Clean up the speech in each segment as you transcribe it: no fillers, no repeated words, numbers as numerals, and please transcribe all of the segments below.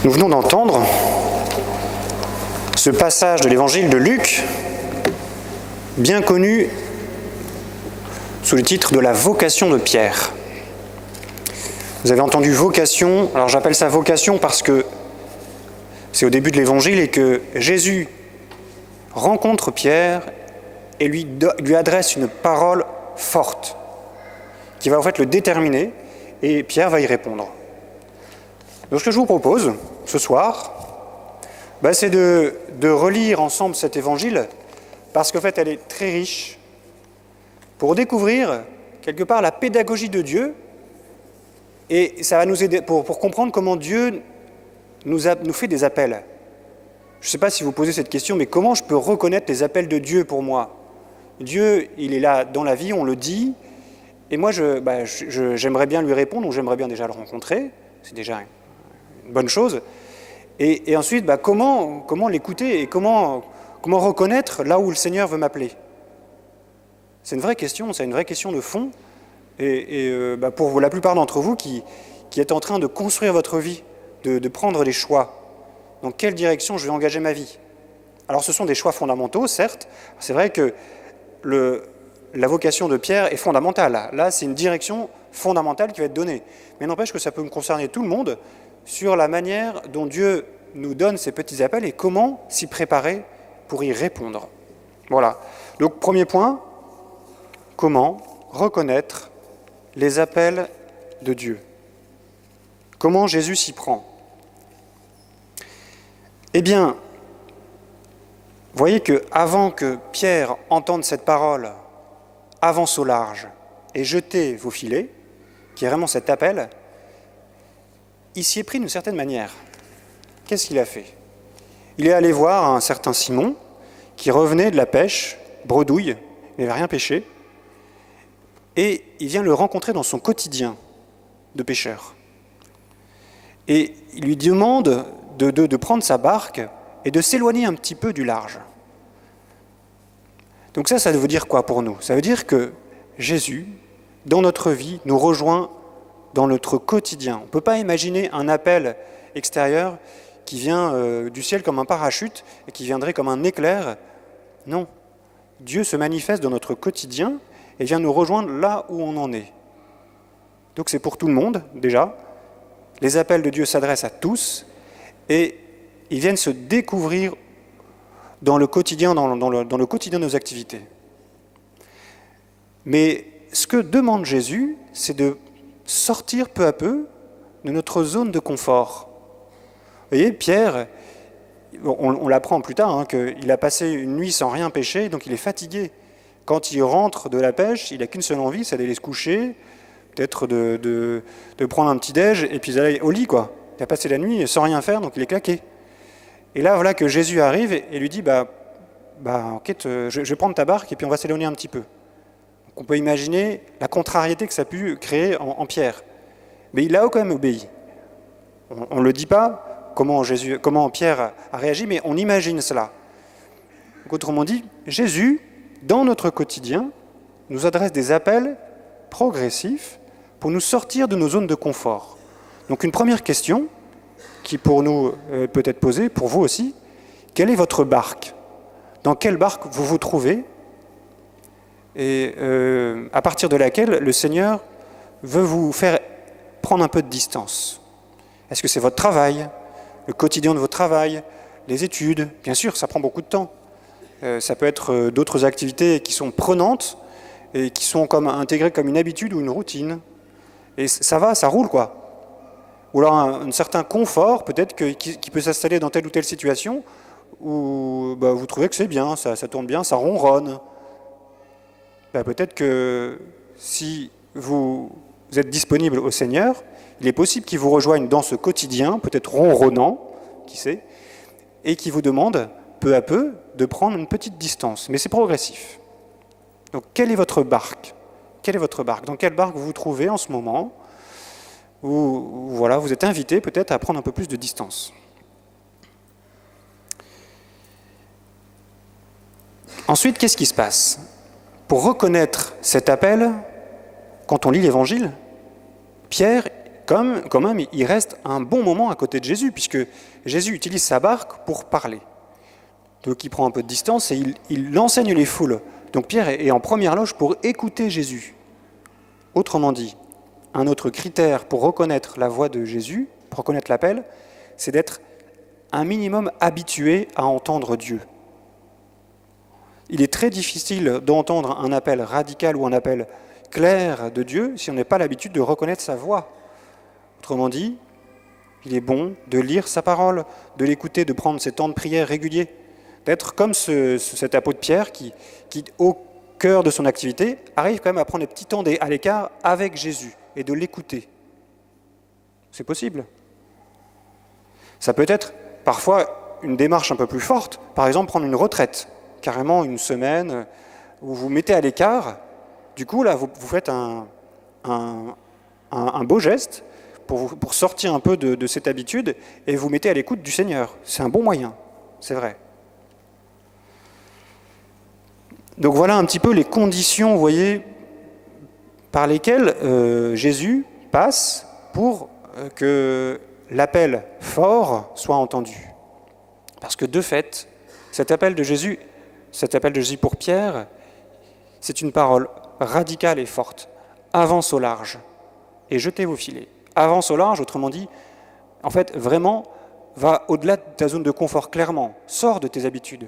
Nous venons d'entendre ce passage de l'évangile de Luc, bien connu sous le titre de la vocation de Pierre. Vous avez entendu vocation, alors j'appelle ça vocation parce que c'est au début de l'évangile et que Jésus rencontre Pierre et lui adresse une parole forte qui va en fait le déterminer et Pierre va y répondre. Donc ce que je vous propose ce soir, c'est de relire ensemble cet évangile parce qu'en fait elle est très riche pour découvrir quelque part la pédagogie de Dieu et ça va nous aider pour comprendre comment Dieu nous fait des appels. Je ne sais pas si vous posez cette question, mais comment je peux reconnaître les appels de Dieu pour moi ? Dieu, il est là dans la vie, on le dit, et moi j'aimerais bien lui répondre, ou j'aimerais bien déjà le rencontrer, c'est déjà une bonne chose. Et ensuite, comment l'écouter et comment reconnaître là où le Seigneur veut m'appeler ? C'est une vraie question, c'est une vraie question de fond. Et pour la plupart d'entre vous qui êtes en train de construire votre vie, de prendre des choix, dans quelle direction je vais engager ma vie ? Alors ce sont des choix fondamentaux, certes. C'est vrai que la vocation de Pierre est fondamentale. Là, c'est une direction fondamentale qui va être donnée. Mais n'empêche que ça peut me concerner tout le monde sur la manière dont Dieu nous donne ces petits appels et comment s'y préparer pour y répondre. Voilà. Donc, premier point, comment reconnaître les appels de Dieu ? Comment Jésus s'y prend ? Eh bien, voyez qu'avant que Pierre entende cette parole, avance au large et jetez vos filets, qui est vraiment cet appel, il s'y est pris d'une certaine manière. Qu'est-ce qu'il a fait ? Il est allé voir un certain Simon qui revenait de la pêche, bredouille, il n'avait rien pêché, et il vient le rencontrer dans son quotidien de pêcheur. Et il lui demande de prendre sa barque et de s'éloigner un petit peu du large. Donc ça veut dire quoi pour nous ? Ça veut dire que Jésus, dans notre vie, nous rejoint dans notre quotidien. On ne peut pas imaginer un appel extérieur qui vient du ciel comme un parachute et qui viendrait comme un éclair. Non. Dieu se manifeste dans notre quotidien et vient nous rejoindre là où on en est. Donc c'est pour tout le monde, déjà. Les appels de Dieu s'adressent à tous et ils viennent se découvrir dans le quotidien, dans le quotidien de nos activités. Mais ce que demande Jésus, c'est de sortir peu à peu de notre zone de confort. Vous voyez, Pierre, on l'apprend plus tard, qu'il a passé une nuit sans rien pêcher, donc il est fatigué. Quand il rentre de la pêche, il n'a qu'une seule envie, c'est d'aller se coucher, peut-être de prendre un petit déj, et puis d'aller au lit, quoi. Il a passé la nuit sans rien faire, donc il est claqué. Et là, voilà que Jésus arrive et lui dit, ok, je vais prendre ta barque et puis on va s'éloigner un petit peu. Donc on peut imaginer la contrariété que ça a pu créer en Pierre. Mais il a quand même obéi. On ne le dit pas comment Pierre a réagi, mais on imagine cela. Donc, autrement dit, Jésus, dans notre quotidien, nous adresse des appels progressifs pour nous sortir de nos zones de confort. Donc une première question qui pour nous peut être posée, pour vous aussi, quelle est votre barque ? Dans quelle barque vous vous trouvez ? Et à partir de laquelle le Seigneur veut vous faire prendre un peu de distance. Est-ce que c'est votre travail, le quotidien de votre travail, les études ? Bien sûr, ça prend beaucoup de temps. Ça peut être d'autres activités qui sont prenantes et qui sont intégrées comme une habitude ou une routine. Et ça va, ça roule, quoi. Ou alors un certain confort, peut-être, qui peut s'installer dans telle ou telle situation, où vous trouvez que c'est bien, ça tourne bien, ça ronronne. Peut-être que si vous êtes disponible au Seigneur, il est possible qu'il vous rejoigne dans ce quotidien, peut-être ronronnant, qui sait, et qui vous demande, peu à peu, de prendre une petite distance. Mais c'est progressif. Donc, quelle est votre barque ? Quelle est votre barque ? Dans quelle barque vous vous trouvez en ce moment ? Où voilà, vous êtes invité peut-être à prendre un peu plus de distance. Ensuite, qu'est-ce qui se passe ? Pour reconnaître cet appel, quand on lit l'Évangile, Pierre, quand même, il reste un bon moment à côté de Jésus, puisque Jésus utilise sa barque pour parler. Donc il prend un peu de distance et il enseigne les foules. Donc Pierre est en première loge pour écouter Jésus. Autrement dit, un autre critère pour reconnaître la voix de Jésus, pour reconnaître l'appel, c'est d'être un minimum habitué à entendre Dieu. Il est très difficile d'entendre un appel radical ou un appel clair de Dieu si on n'a pas l'habitude de reconnaître sa voix. Autrement dit, il est bon de lire sa parole, de l'écouter, de prendre ses temps de prière réguliers, d'être comme cet apôtre Pierre qui, au cœur de son activité, arrive quand même à prendre des petits temps à l'écart avec Jésus et de l'écouter. C'est possible. Ça peut être parfois une démarche un peu plus forte, par exemple prendre une retraite, carrément une semaine, où vous vous mettez à l'écart. Du coup, là, vous faites un beau geste pour sortir un peu de cette habitude et vous mettez à l'écoute du Seigneur. C'est un bon moyen, c'est vrai. Donc voilà un petit peu les conditions, vous voyez, par lesquelles Jésus passe pour que l'appel fort soit entendu. Parce que de fait, cet appel de Jésus pour Pierre, c'est une parole radicale et forte. Avance au large et jetez vos filets. Avance au large, autrement dit, en fait, vraiment, va au-delà de ta zone de confort, clairement. Sors de tes habitudes.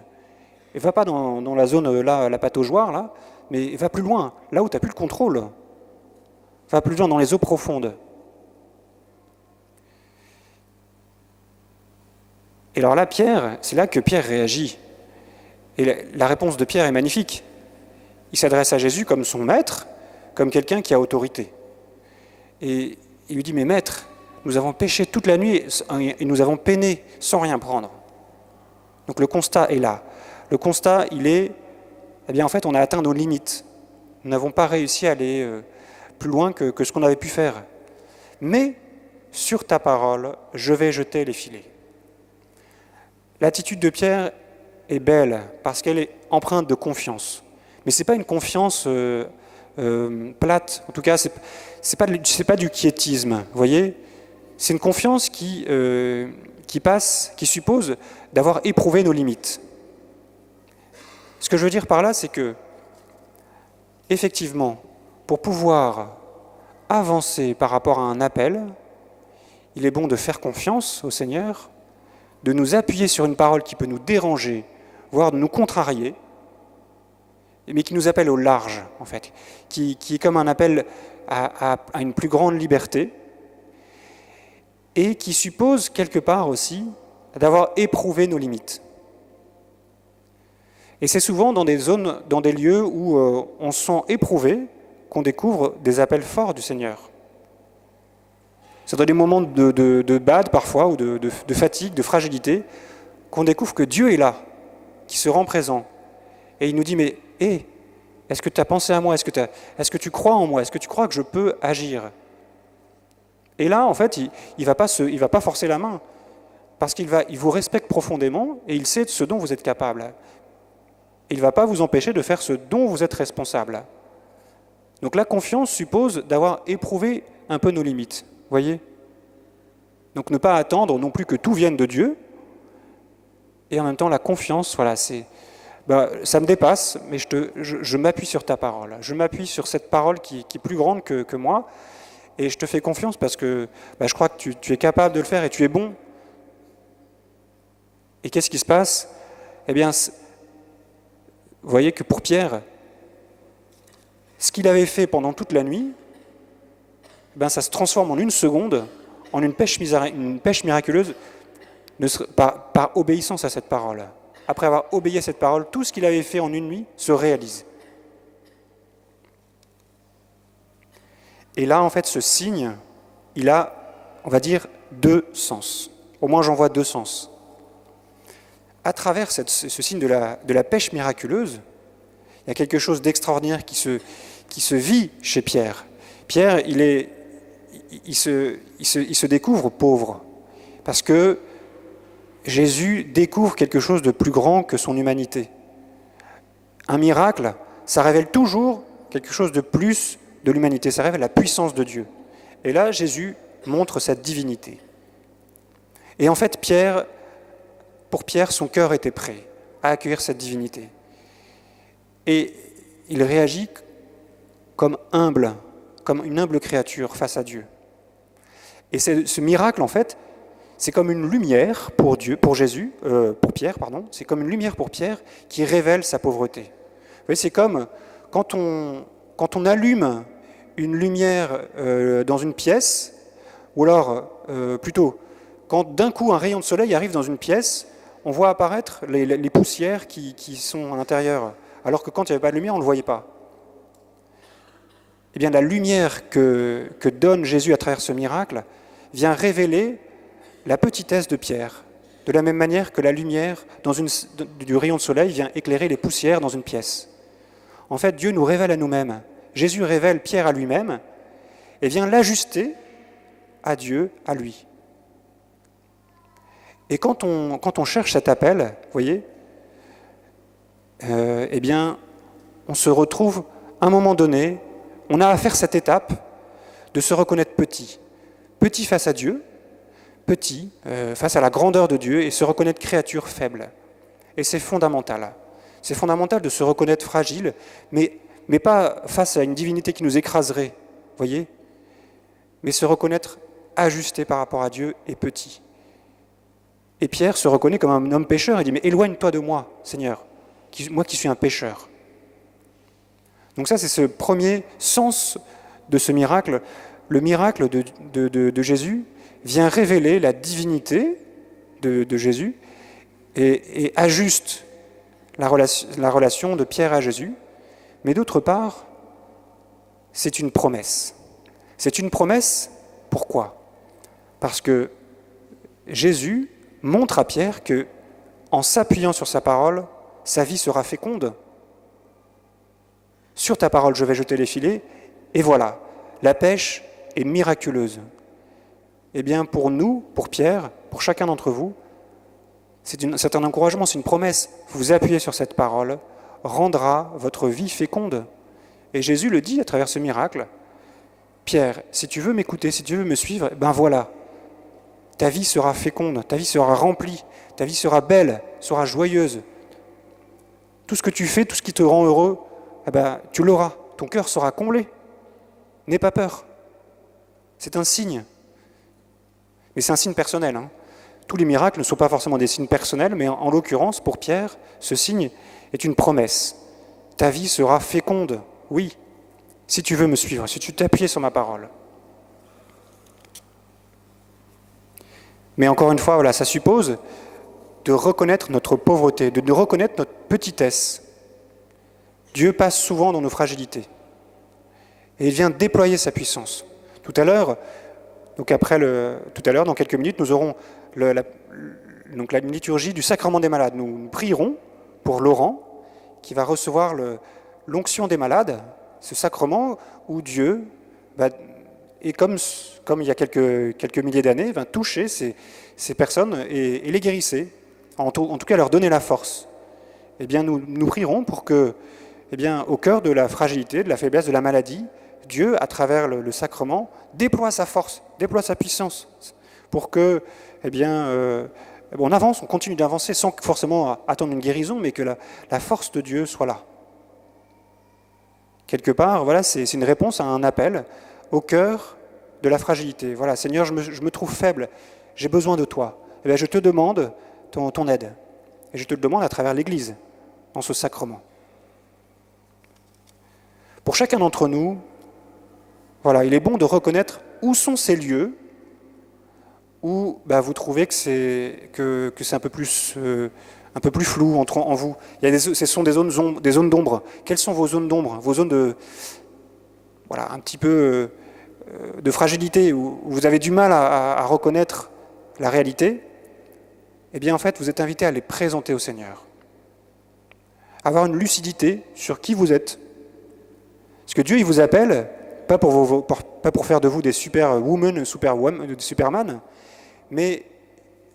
Et va pas dans la zone, là, la pataugeoire, là, mais va plus loin, là où tu n'as plus le contrôle. Va plus loin dans les eaux profondes. Et alors là, c'est là que Pierre réagit. Et la réponse de Pierre est magnifique. Il s'adresse à Jésus comme son maître, comme quelqu'un qui a autorité. Et il lui dit, mais maître, nous avons péché toute la nuit et nous avons peiné sans rien prendre. Donc le constat est là. Le constat, il est, eh bien en fait, on a atteint nos limites. Nous n'avons pas réussi à aller plus loin que ce qu'on avait pu faire. Mais sur ta parole, je vais jeter les filets. L'attitude de Pierre est belle parce qu'elle est empreinte de confiance. Mais ce n'est pas une confiance plate. En tout cas, c'est pas du quiétisme. Vous voyez, c'est une confiance qui suppose d'avoir éprouvé nos limites. Ce que je veux dire par là, c'est que, effectivement, pour pouvoir avancer par rapport à un appel, il est bon de faire confiance au Seigneur, de nous appuyer sur une parole qui peut nous déranger, voire de nous contrarier, mais qui nous appelle au large, en fait, qui est comme un appel à une plus grande liberté, et qui suppose quelque part aussi d'avoir éprouvé nos limites. Et c'est souvent dans des zones, dans des lieux où on se sent éprouvé qu'on découvre des appels forts du Seigneur. C'est dans des moments de bad parfois, ou de fatigue, de fragilité, qu'on découvre que Dieu est là, qui se rend présent. Et il nous dit, mais est-ce que tu as pensé à moi ? Est-ce que tu crois en moi ? Est-ce que tu crois que je peux agir ? Et là, en fait, il va pas forcer la main, parce il vous respecte profondément et il sait de ce dont vous êtes capable. Il ne va pas vous empêcher de faire ce dont vous êtes responsable. Donc la confiance suppose d'avoir éprouvé un peu nos limites, voyez ? Donc ne pas attendre non plus que tout vienne de Dieu, et en même temps la confiance, voilà, ça me dépasse, mais je m'appuie sur ta parole. Je m'appuie sur cette parole qui est plus grande que moi, et je te fais confiance parce que je crois que tu es capable de le faire et tu es bon. Et qu'est-ce qui se passe ? Eh bien, vous voyez que pour Pierre, ce qu'il avait fait pendant toute la nuit, ça se transforme en une seconde, en une pêche miraculeuse par obéissance à cette parole. Après avoir obéi à cette parole, tout ce qu'il avait fait en une nuit se réalise. Et là, en fait, ce signe, il a, on va dire, deux sens. Au moins, j'en vois deux sens. À travers ce signe de la pêche miraculeuse, il y a quelque chose d'extraordinaire qui se vit chez Pierre. Pierre, il se découvre pauvre, parce que Jésus découvre quelque chose de plus grand que son humanité. Un miracle, ça révèle toujours quelque chose de plus de l'humanité, ça révèle la puissance de Dieu. Et là, Jésus montre cette divinité. Et en fait, pour Pierre, son cœur était prêt à accueillir cette divinité. Et il réagit comme une humble créature face à Dieu. Et ce miracle, en fait, c'est comme une lumière pour Pierre, c'est comme une lumière pour Pierre qui révèle sa pauvreté. Vous voyez, c'est comme quand on allume une lumière dans une pièce, ou alors, plutôt, quand d'un coup un rayon de soleil arrive dans une pièce, on voit apparaître les poussières qui sont à l'intérieur, alors que quand il n'y avait pas de lumière, on ne le voyait pas. Eh bien, la lumière que donne Jésus à travers ce miracle vient révéler la petitesse de Pierre, de la même manière que la lumière du rayon de soleil vient éclairer les poussières dans une pièce. En fait, Dieu nous révèle à nous-mêmes. Jésus révèle Pierre à lui-même et vient l'ajuster à Dieu, à lui. Et quand on cherche cet appel, vous voyez, eh bien, on se retrouve à un moment donné, on a à faire cette étape de se reconnaître petit. Petit face à Dieu, petit face à la grandeur de Dieu et se reconnaître créature faible. Et c'est fondamental. C'est fondamental de se reconnaître fragile, mais pas face à une divinité qui nous écraserait, voyez, mais se reconnaître ajusté par rapport à Dieu et petit. Et Pierre se reconnaît comme un homme pécheur, il dit « Mais éloigne-toi de moi, Seigneur, moi qui suis un pécheur. » Donc ça, c'est ce premier sens de ce miracle. Le miracle de Jésus vient révéler la divinité de Jésus et ajuste la relation de Pierre à Jésus. Mais d'autre part, c'est une promesse. C'est une promesse, pourquoi ? Parce que Jésus montre à Pierre que, en s'appuyant sur sa parole, sa vie sera féconde. Sur ta parole, je vais jeter les filets, et voilà, la pêche est miraculeuse. Eh bien, pour nous, pour Pierre, pour chacun d'entre vous, c'est un encouragement, c'est une promesse. Vous appuyez sur cette parole, rendra votre vie féconde. Et Jésus le dit à travers ce miracle. Pierre, si tu veux m'écouter, si tu veux me suivre, ben voilà, ta vie sera féconde, ta vie sera remplie, ta vie sera belle, sera joyeuse. Tout ce que tu fais, tout ce qui te rend heureux, eh ben, tu l'auras, ton cœur sera comblé. N'aie pas peur. C'est un signe. Mais c'est un signe personnel. Tous les miracles ne sont pas forcément des signes personnels, mais en l'occurrence, pour Pierre, ce signe est une promesse. Ta vie sera féconde, oui, si tu veux me suivre, si tu t'appuies sur ma parole. Mais encore une fois, voilà, ça suppose de reconnaître notre pauvreté, de reconnaître notre petitesse. Dieu passe souvent dans nos fragilités. Et il vient déployer sa puissance. Tout à l'heure, dans quelques minutes, nous aurons la liturgie du sacrement des malades. Nous prierons pour Laurent, qui va recevoir l'onction des malades, ce sacrement où Dieu, et comme il y a quelques milliers d'années, va toucher ces personnes et les guérisser, en tout cas leur donner la force. Eh bien, nous prierons pour que, au cœur de la fragilité, de la faiblesse, de la maladie, Dieu, à travers le sacrement, déploie sa force, déploie sa puissance, pour que, on avance, on continue d'avancer sans forcément attendre une guérison, mais que la force de Dieu soit là. Quelque part, voilà, c'est une réponse à un appel au cœur de la fragilité. Voilà, Seigneur, je me trouve faible, j'ai besoin de toi. Eh bien, je te demande ton aide. Et je te le demande à travers l'Église, dans ce sacrement. Pour chacun d'entre nous, voilà, il est bon de reconnaître où sont ces lieux où vous trouvez que c'est un peu plus flou en vous. Ce sont des zones d'ombre. Quelles sont vos zones d'ombre, vos zones un petit peu de fragilité, où vous avez du mal à reconnaître la réalité? Eh bien, en fait, vous êtes invité à les présenter au Seigneur. Avoir une lucidité sur qui vous êtes. Parce que Dieu, il vous appelle, pas pour faire de vous des superwomen, des superman, mais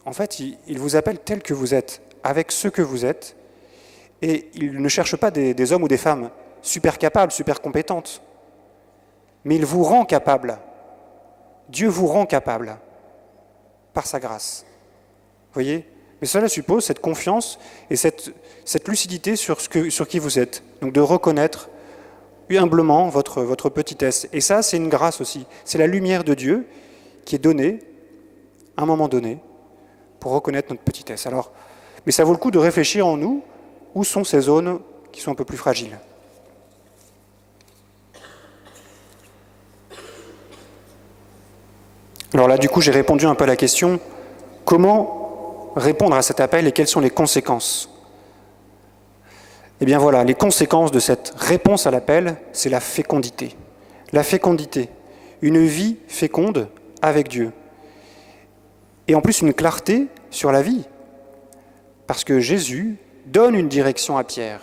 en fait, il vous appelle tel que vous êtes, avec ce que vous êtes, et il ne cherche pas des hommes ou des femmes super capables, super compétentes, mais il vous rend capable Dieu vous rend capable par sa grâce. Vous voyez ? Mais cela suppose cette confiance et cette lucidité sur qui vous êtes. Donc de reconnaître humblement votre petitesse. Et ça, c'est une grâce aussi. C'est la lumière de Dieu qui est donnée à un moment donné pour reconnaître notre petitesse. Alors, mais ça vaut le coup de réfléchir en nous où sont ces zones qui sont un peu plus fragiles. Alors là, du coup, j'ai répondu un peu à la question, comment répondre à cet appel et quelles sont les conséquences ? Eh bien voilà, les conséquences de cette réponse à l'appel, c'est la fécondité. La fécondité, une vie féconde avec Dieu. Et en plus, une clarté sur la vie. Parce que Jésus donne une direction à Pierre.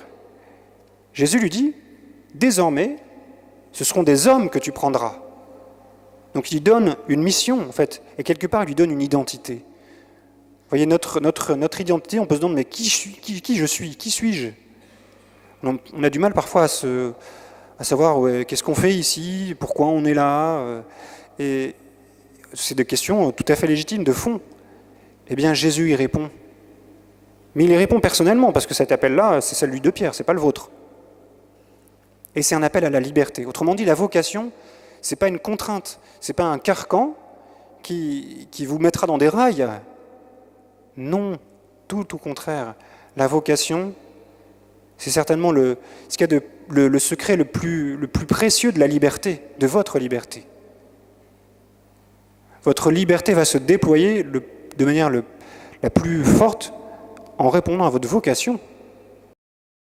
Jésus lui dit, désormais, ce seront des hommes que tu prendras. Donc il lui donne une mission, en fait, et quelque part, il lui donne une identité. Vous voyez, notre identité, on peut se demander, mais qui je suis ? Qui suis-je ? On a du mal parfois à savoir qu'est-ce qu'on fait ici, pourquoi on est là. Et c'est des questions tout à fait légitimes, de fond. Eh bien, Jésus y répond. Mais il y répond personnellement, parce que cet appel-là, c'est celui de Pierre, c'est pas le vôtre. Et c'est un appel à la liberté. Autrement dit, la vocation, c'est pas une contrainte, c'est pas un carcan qui vous mettra dans des rails. Non, tout au contraire. La vocation, c'est certainement le secret le plus précieux de la liberté, de votre liberté. Votre liberté va se déployer de manière la plus forte en répondant à votre vocation.